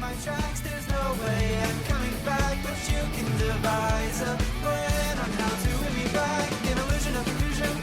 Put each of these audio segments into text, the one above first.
my tracks, there's no way I'm coming back, but you can devise a plan on how to win me back. An illusion of confusion,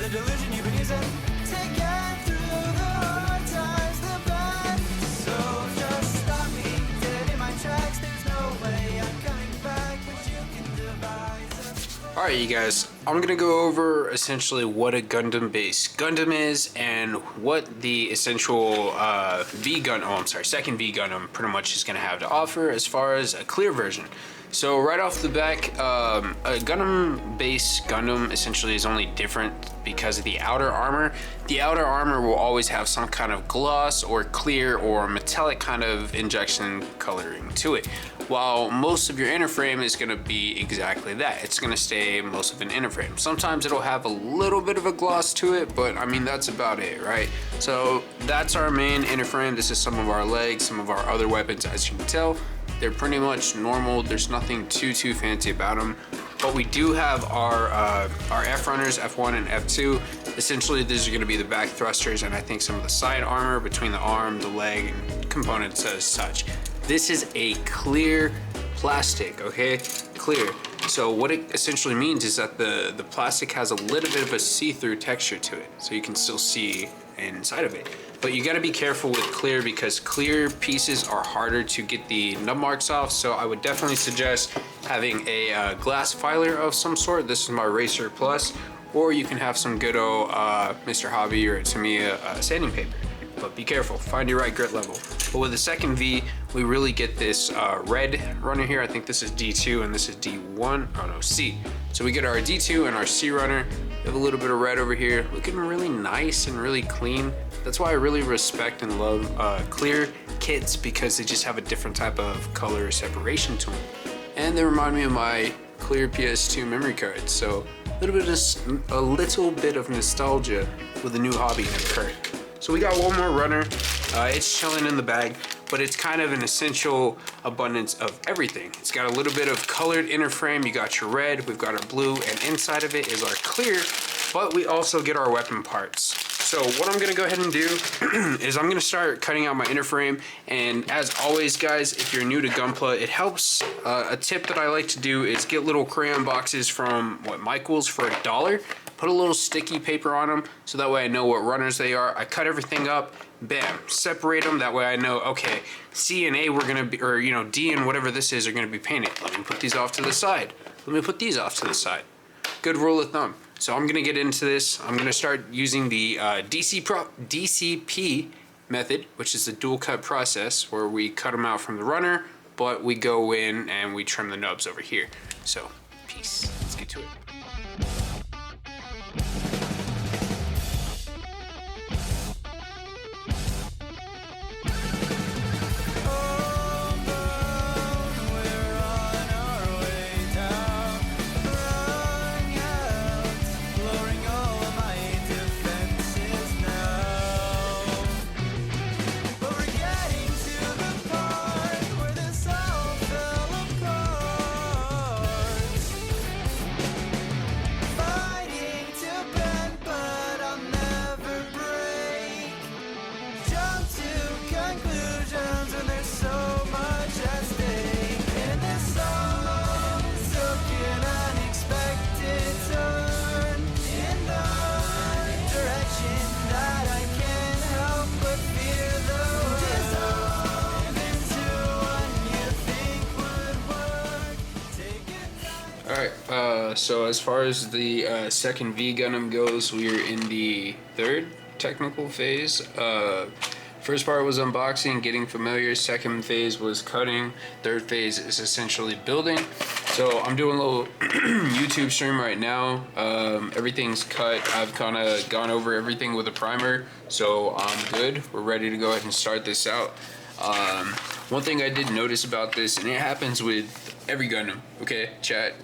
the delusion you've been using to get through the hard times, the bad. So just stop me dead in my tracks, there's no way I'm coming back, but you can devise a plan. Alright you guys, I'm gonna go over essentially what a Gundam base Gundam is and what the essential second V Gundam pretty much is gonna have to offer as far as a clear version. So right off the back, a Gundam base Gundam essentially is only different because of the outer armor. The outer armor will always have some kind of gloss or clear or metallic kind of injection coloring to it, while most of your inner frame is going to be exactly that. It's going to stay most of an inner frame. Sometimes it'll have a little bit of a gloss to it, but I mean that's about it, right? So that's our main inner frame. This is some of our legs, some of our other weapons. As you can tell, they're pretty much normal. There's nothing too fancy about them. But we do have our F runners, F1 and F2. Essentially, these are going to be the back thrusters and I think some of the side armor between the arm, the leg, and components as such. This is a clear plastic, okay? Clear. So what it essentially means is that the plastic has a little bit of a see-through texture to it, so you can still see inside of it. But you gotta be careful with clear because clear pieces are harder to get the nub marks off, so I would definitely suggest having a glass filer of some sort. This is my Racer Plus, or you can have some good old Mr. Hobby or 𝕤𝕦𝕡𝕡 sanding paper. But be careful, find your right grit level. But with the second V, we really get this red runner here. I think this is D2 and this is D1, oh no, C. So we get our D2 and our C runner. We have a little bit of red over here, looking really nice and really clean. That's why I really respect and love clear kits, because they just have a different type of color separation to them. And they remind me of my clear PS2 memory cards. So a little bit of nostalgia with a new hobby in occurred. So we got one more runner. It's chilling in the bag, but it's kind of an essential abundance of everything. It's got a little bit of colored inner frame. You got your red, we've got our blue, and inside of it is our clear, but we also get our weapon parts. So what I'm gonna go ahead and do is I'm gonna start cutting out my inner frame. And as always, guys, if you're new to Gunpla, it helps. A tip that I like to do is get little crayon boxes from Michael's for $1. Put a little sticky paper on them so that way I know what runners they are. I cut everything up, bam, separate them. That way I know, okay, C and A we're gonna be, or D and whatever this is are gonna be painted. Let me put these off to the side. Let me put these off to the side. Good rule of thumb. So I'm gonna get into this. I'm gonna start using the DCP method, which is the dual cut process, where we cut them out from the runner, but we go in and we trim the nubs over here. So, peace. Let's get to it. So as far as the second V Gundam goes, we're in the third technical phase. First part was unboxing, getting familiar. Second phase was cutting. Third phase is essentially building. So I'm doing a little YouTube stream right now. Everything's cut. I've kind of gone over everything with a primer, so I'm good. We're ready to go ahead and start this out. One thing I did notice about this, and it happens with every Gundam, okay, chat,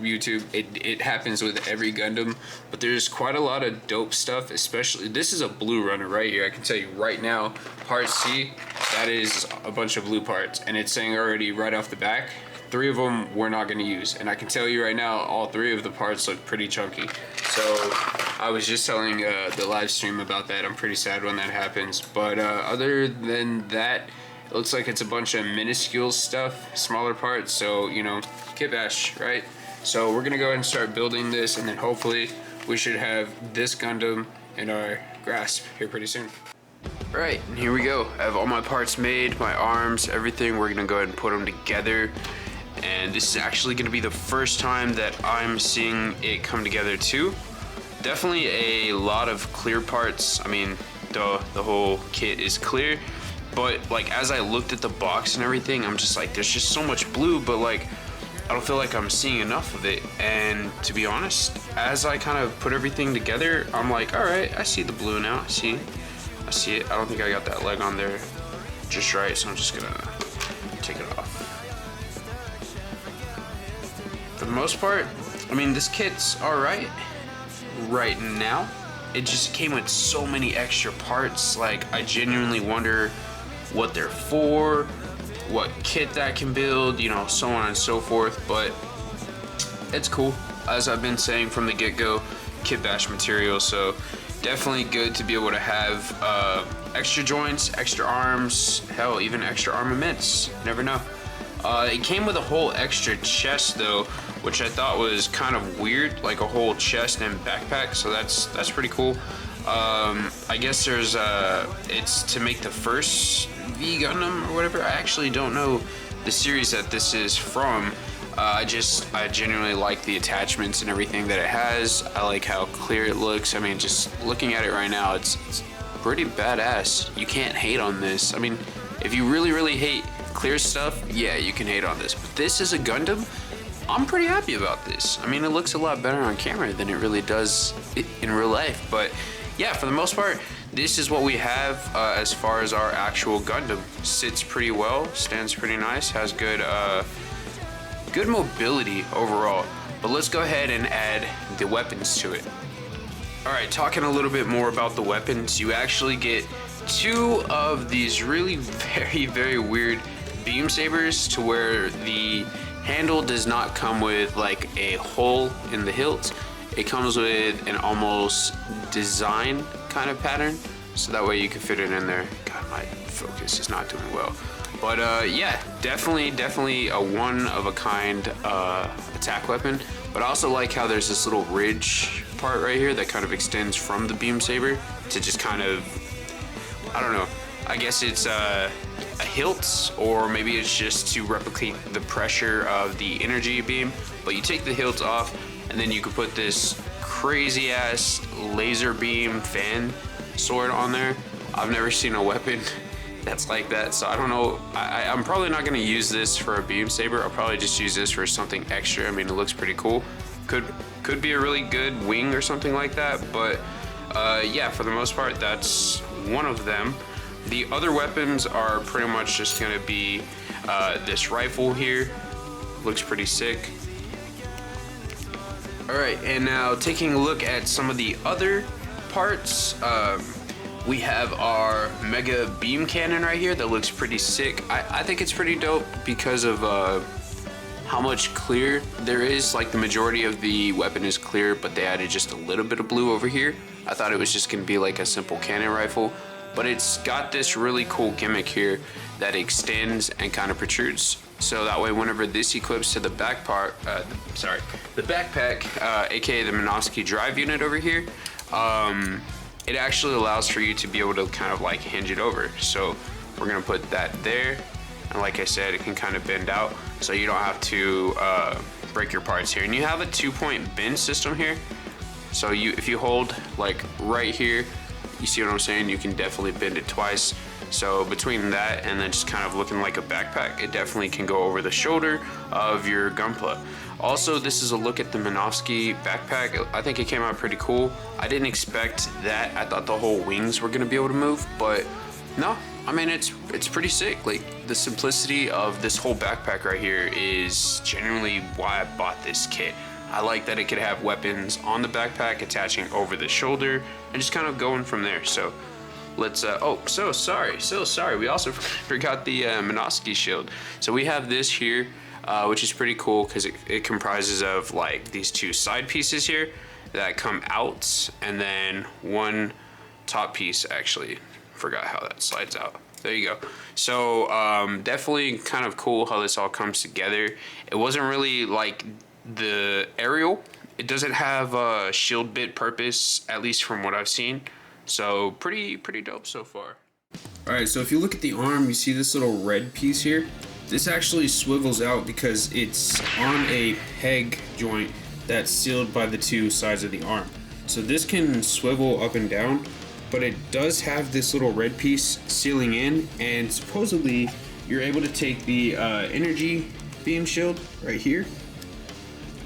YouTube, it happens with every Gundam, but there's quite a lot of dope stuff. Especially, this is a blue runner right here. I can tell you right now, part C, that is a bunch of blue parts, and it's saying already right off the back, 3 of them we're not going to use. And I can tell you right now, all 3 of the parts look pretty chunky. So I was just telling the live stream about that. I'm pretty sad when that happens, but other than that, It looks like it's a bunch of minuscule stuff, smaller parts, so, you know, kit bash, right? So we're gonna go ahead and start building this, and then hopefully we should have this Gundam in our grasp here pretty soon. Alright, and here we go. I have all my parts made, my arms, everything. We're gonna go ahead and put them together. And this is actually gonna be the first time that I'm seeing it come together too. Definitely a lot of clear parts. I mean, the whole kit is clear. But like, as I looked at the box and everything, I'm just like, there's just so much blue, but like, I don't feel like I'm seeing enough of it. And to be honest, as I kind of put everything together, I'm like, all right, I see the blue now. I see it. I don't think I got that leg on there just right, so I'm just gonna take it off. For the most part, I mean, this kit's all right right now. It just came with so many extra parts. Like, I genuinely wonder what they're for, what kit that can build, you know, so on and so forth. But it's cool, as I've been saying from the get-go, kit bash material. So definitely good to be able to have extra joints, extra arms, hell, even extra armaments. You never know. It came with a whole extra chest though, which I thought was kind of weird, like a whole chest and backpack. So that's pretty cool. I guess there's it's to make the first V Gundam or whatever. I actually don't know the series that this is from. I genuinely like the attachments and everything that it has. I like how clear it looks. I mean, just looking at it right now, it's pretty badass. You can't hate on this. I mean, if you really hate clear stuff, yeah, you can hate on this. But this is a Gundam. I'm pretty happy about this. I mean, it looks a lot better on camera than it really does in real life. But yeah, for the most part, this is what we have as far as our actual Gundam. Sits pretty well, stands pretty nice, has good mobility overall. But let's go ahead and add the weapons to it. All right, talking a little bit more about the weapons, you actually get two of these really very weird beam sabers, to where the handle does not come with like a hole in the hilt. It comes with an almost design kind of pattern, so that way you can fit it in there. God, my focus is not doing well. But yeah, definitely a one-of-a-kind attack weapon. But I also like how there's this little ridge part right here that kind of extends from the beam saber to just kind of, I don't know, I guess it's a hilt, or maybe it's just to replicate the pressure of the energy beam. But you take the hilt off, and then you can put this crazy ass laser beam fan sword on there. I've never seen a weapon that's like that, so I don't know. I'm probably not going to use this for a beam saber. I'll probably just use this for something extra. I mean, it looks pretty cool. Could be a really good wing or something like that. But yeah, for the most part, that's one of them. The other weapons are pretty much just going to be this rifle here. Looks pretty sick. All right, and now taking a look at some of the other parts. We have our mega beam cannon right here that looks pretty sick. I think it's pretty dope because of how much clear there is. Like, the majority of the weapon is clear, but they added just a little bit of blue over here. I thought it was just gonna be like a simple cannon rifle, but it's got this really cool gimmick here that extends and kind of protrudes. So that way, whenever this equips to the back part, the backpack, aka the 𝕬𝕦 drive unit over here, it actually allows for you to be able to kind of like hinge it over. So we're gonna put that there, and like I said, it can kind of bend out, so you don't have to break your parts here. And you have a 2-point bend system here. So if you hold like right here, you see what I'm saying? You can definitely bend it twice. So between that and then just kind of looking like a backpack, it definitely can go over the shoulder of your Gunpla. Also, this is a look at the 𝕬𝕦 backpack. I think it came out pretty cool. I didn't expect that. I thought the whole wings were gonna be able to move, but no. I mean, it's pretty sick. Like, the simplicity of this whole backpack right here is genuinely why I bought this kit. I like that it could have weapons on the backpack attaching over the shoulder and just kind of going from there. So let's oh, so sorry, we also forgot the 𝕬𝕦 shield. So we have this here, which is pretty cool because it comprises of like these two side pieces here that come out, and then one top piece. Actually forgot how that slides out. There you go. So definitely kind of cool how this all comes together. It wasn't really like the aerial. It doesn't have a shield bit purpose, at least from what I've seen. So pretty dope so far. All right, so if you look at the arm, you see this little red piece here. This actually swivels out because it's on a peg joint that's sealed by the two sides of the arm. So this can swivel up and down, but it does have this little red piece sealing in, and supposedly you're able to take the energy beam shield right here,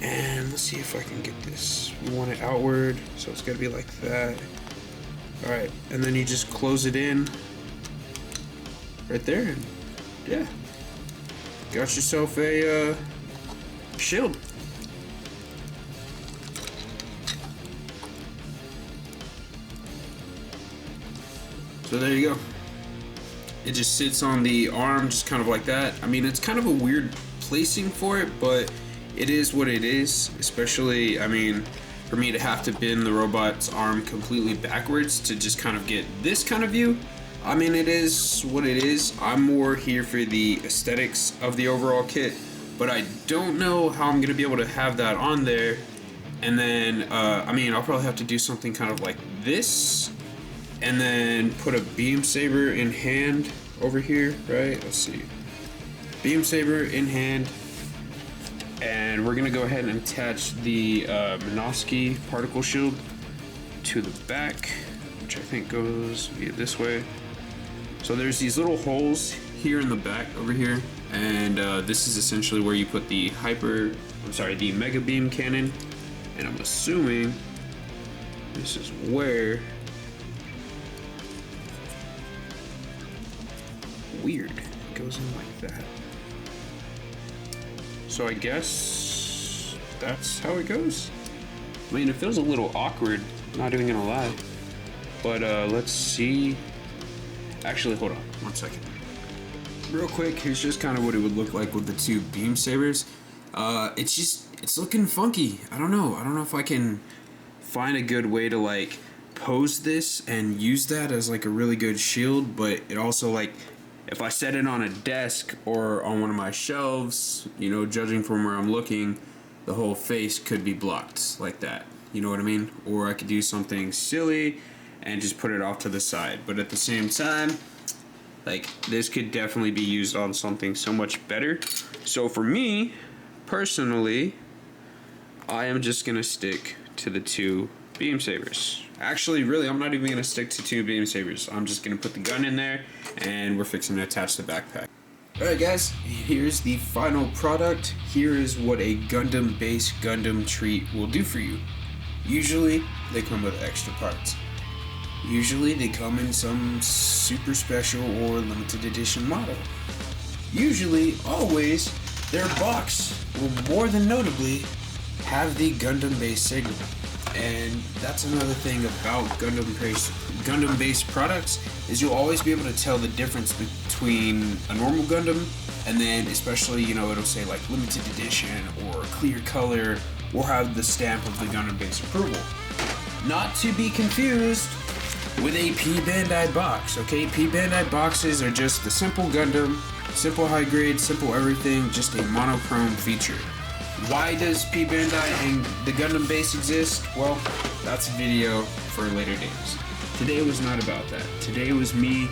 and let's see if I can get this. We want it outward, so it's gotta be like that. All right, and then you just close it in right there, and yeah, got yourself a shield. So there you go. It just sits on the arm, just kind of like that. I mean, it's kind of a weird placing for it, but it is what it is. Especially, I mean, for me to have to bend the robot's arm completely backwards to just kind of get this kind of view. I mean, it is what it is. I'm more here for the aesthetics of the overall kit, but I don't know how I'm gonna be able to have that on there. And then, I mean, I'll probably have to do something kind of like this, and then put a beam saber in hand over here, right? Let's see. Beam saber in hand. And we're gonna go ahead and attach the 𝕤𝕦𝕒𝕟𝕜 particle shield to the back, which I think goes via this way. So there's these little holes here in the back over here, and this is essentially where you put the the mega beam cannon, and I'm assuming this is where. Weird, it goes in like that. So I guess that's how it goes. I mean, it feels a little awkward, not even gonna lie. But let's see. Actually, hold on, 1 second. Real quick, here's just kind of what it would look like with the two beam sabers. It's looking funky. I don't know if I can find a good way to like pose this and use that as like a really good shield, but it also like, if I set it on a desk or on one of my shelves, you know, judging from where I'm looking, the whole face could be blocked like that. You know what I mean? Or I could do something silly and just put it off to the side. But at the same time, like, this could definitely be used on something so much better. So for me, personally, I am just gonna stick to the two beam sabers. Actually, really, I'm not even gonna stick to two beam sabers. I'm just gonna put the gun in there, and we're fixing to attach the backpack. Alright guys, here's the final product. Here is what a Gundam-based Gundam treat will do for you. Usually, they come with extra parts. Usually, they come in some super special or limited edition model. Usually, always, their box will more than notably have the Gundam-based signal. And that's another thing about Gundam-based products, is you'll always be able to tell the difference between a normal Gundam and then, especially, you know, it'll say like limited edition or clear color or have the stamp of the Gundam-based approval. Not to be confused with a P Bandai box, okay? P Bandai boxes are just the simple Gundam, simple high grade, simple everything, just a monochrome feature. Why does P Bandai and the Gundam base exist? Well, that's a video for later days. Today was not about that. Today was me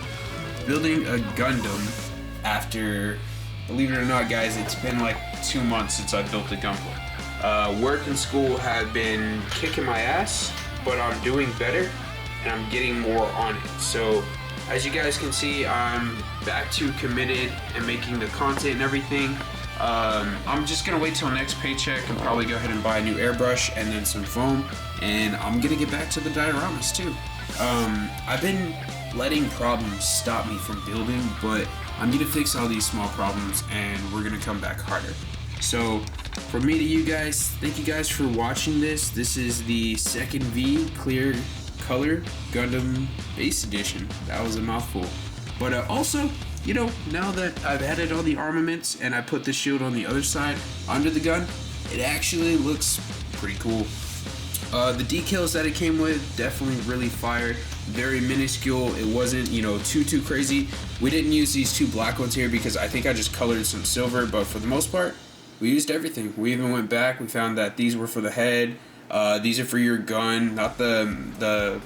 building a Gundam after, believe it or not guys, it's been like 2 months since I built a Gunpla. Work and school have been kicking my ass, but I'm doing better and I'm getting more on it. So as you guys can see, I'm back to committed and making the content and everything. I'm just gonna wait till next paycheck and probably go ahead and buy a new airbrush and then some foam, and I'm gonna get back to the dioramas too. I've been letting problems stop me from building, but I'm gonna fix all these small problems and we're gonna come back harder. So from me to you guys, thank you guys for watching this. This is the second V clear color Gundam base edition. That was a mouthful. But also, you know, now that I've added all the armaments and I put the shield on the other side under the gun, it actually looks pretty cool. The decals that it came with, definitely really fire. very minuscule. It wasn't, you know, too crazy. We didn't use these 2 black ones here because I think I just colored some silver, but for the most part, we used everything. We even went back. We found that these were for the head. These are for your gun, not the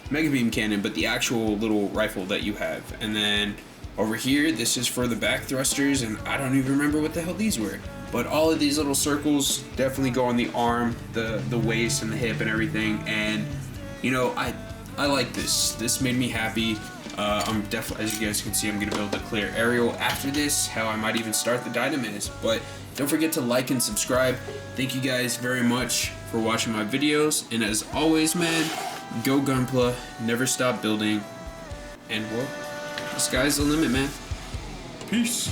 mega beam cannon, but the actual little rifle that you have. And then over here, this is for the back thrusters, and I don't even remember what the hell these were. But all of these little circles definitely go on the arm, the waist, and the hip, and everything. And you know, I like this. This made me happy. I'm definitely, as you guys can see, I'm gonna build a clear aerial after this. Hell, I might even start the Dynamis. But don't forget to like and subscribe. Thank you guys very much for watching my videos. And as always, man, go Gunpla, never stop building, and well, the sky's the limit, man. Peace.